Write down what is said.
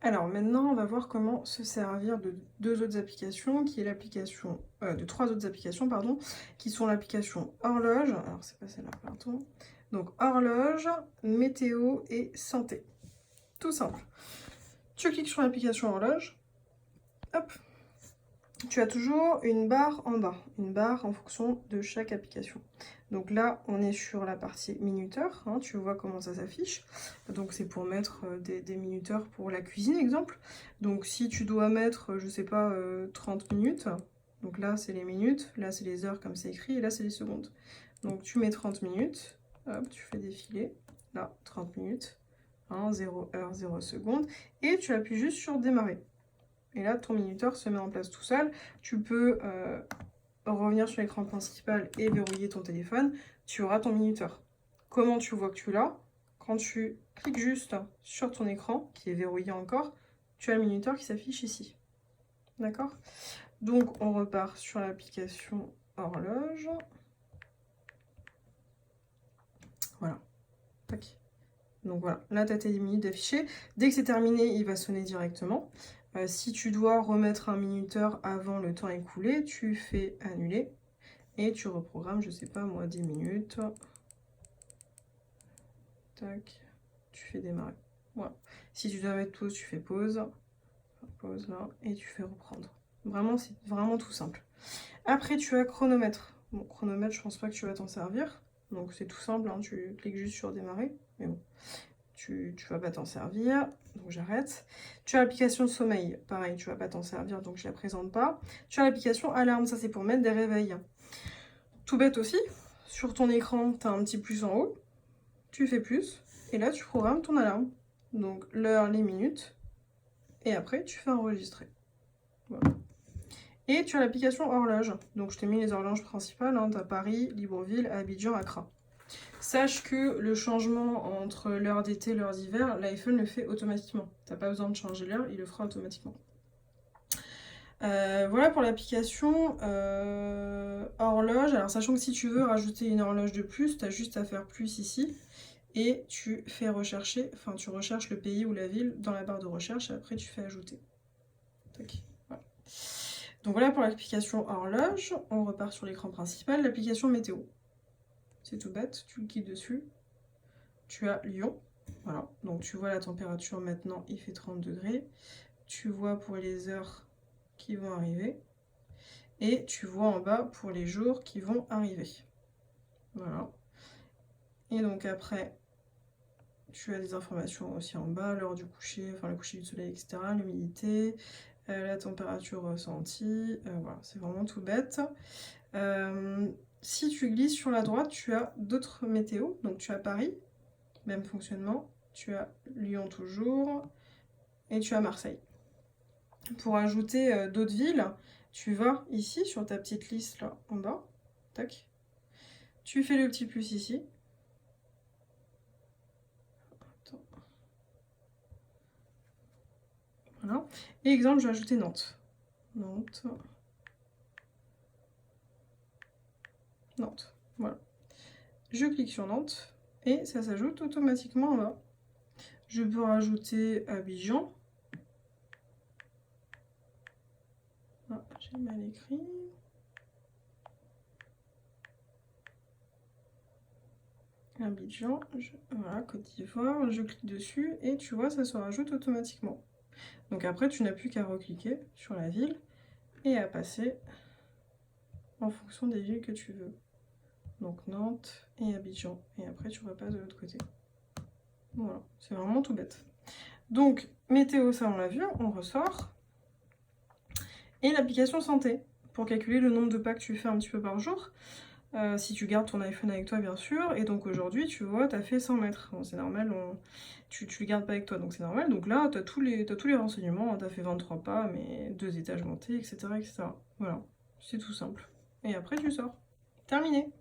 Alors maintenant, on va voir comment se servir de deux autres applications, qui est l'application de trois autres applications, pardon, qui sont l'application horloge. Alors c'est pas celle-là, pardon. Donc horloge, météo et santé. Tout simple. Tu cliques sur l'application horloge, hop. Tu as toujours une barre en bas, une barre en fonction de chaque application. Donc là, on est sur la partie minuteur, hein, tu vois comment ça s'affiche. Donc c'est pour mettre des minuteurs pour la cuisine, exemple. Donc si tu dois mettre, je sais pas, 30 minutes, donc là c'est les minutes, là c'est les heures comme c'est écrit, et là c'est les secondes. Donc tu mets 30 minutes, hop, tu fais défiler, là 30 minutes, 0 heure, 0 seconde, et tu appuies juste sur démarrer. Et là, ton minuteur se met en place tout seul. Tu peux revenir sur l'écran principal et verrouiller ton téléphone. Tu auras ton minuteur. Comment tu vois que tu l'as? Quand tu cliques juste sur ton écran, qui est verrouillé encore, tu as le minuteur qui s'affiche ici. D'accord? Donc, on repart sur l'application horloge. Voilà. Tac. Donc voilà, là tu as tes 10 minutes d'affiché. Dès que c'est terminé, il va sonner directement. Si tu dois remettre un minuteur avant le temps écoulé, tu fais annuler et tu reprogrammes, je sais pas moi, 10 minutes. Tac, tu fais démarrer. Voilà. Si tu dois mettre pause, tu fais pause. Pause là et tu fais reprendre. Vraiment, c'est vraiment tout simple. Après, tu as chronomètre. Bon, chronomètre, je pense pas que tu vas t'en servir. Donc c'est tout simple, hein, tu cliques juste sur démarrer. Mais bon. Tu vas pas t'en servir, donc j'arrête. Tu as l'application sommeil, pareil, tu vas pas t'en servir, donc je la présente pas. Tu as l'application alarme, ça c'est pour mettre des réveils. Tout bête aussi, sur ton écran, tu as un petit plus en haut, tu fais plus, et là tu programmes ton alarme. Donc l'heure, les minutes, et après tu fais enregistrer. Voilà. Et tu as l'application horloge, donc je t'ai mis les horloges principales, hein, tu as Paris, Libreville, Abidjan, Accra. Sache que le changement entre l'heure d'été et l'heure d'hiver, l'iPhone le fait automatiquement. T'as pas besoin de changer l'heure, il le fera automatiquement. Voilà pour l'application horloge. Alors sachant que si tu veux rajouter une horloge de plus, tu as juste à faire plus ici. Et tu fais rechercher, enfin tu recherches le pays ou la ville dans la barre de recherche et après tu fais ajouter. Tac. Voilà. Donc voilà pour l'application horloge. On repart sur l'écran principal. L'application météo. C'est tout bête, tu cliques dessus. Tu as Lyon, voilà, donc tu vois la température maintenant, il fait 30 degrés. Tu vois pour les heures qui vont arriver. Et tu vois en bas pour les jours qui vont arriver. Voilà. Et donc après, tu as des informations aussi en bas, l'heure du coucher, enfin le coucher du soleil, etc., l'humidité, la température ressentie, voilà, c'est vraiment tout bête. Si tu glisses sur la droite, tu as d'autres météos, donc tu as Paris, même fonctionnement, tu as Lyon toujours, et tu as Marseille. Pour ajouter d'autres villes, tu vas ici sur ta petite liste là en bas, tac. Tu fais le petit plus ici. Attends. Voilà. Et exemple, je vais ajouter Nantes. Nantes. Nantes. Voilà. Je clique sur Nantes et ça s'ajoute automatiquement en bas. Je peux rajouter Abidjan. Ah, j'ai mal écrit. Abidjan, voilà, Côte d'Ivoire, je clique dessus et tu vois, ça se rajoute automatiquement. Donc après, tu n'as plus qu'à recliquer sur la ville et à passer en fonction des villes que tu veux. Donc Nantes et Abidjan. Et après, tu repasses de l'autre côté. Voilà, c'est vraiment tout bête. Donc, météo, ça on l'a vu, on ressort. Et l'application santé, pour calculer le nombre de pas que tu fais un petit peu par jour. Si tu gardes ton iPhone avec toi, bien sûr. Et donc aujourd'hui, tu vois, tu as fait 100 mètres. Bon, c'est normal, tu le gardes pas avec toi, donc c'est normal. Donc là, tu as tous les renseignements. Tu as fait 23 pas, mais 2 étages montés, etc. etc. Voilà, c'est tout simple. Et après, tu sors. Terminé.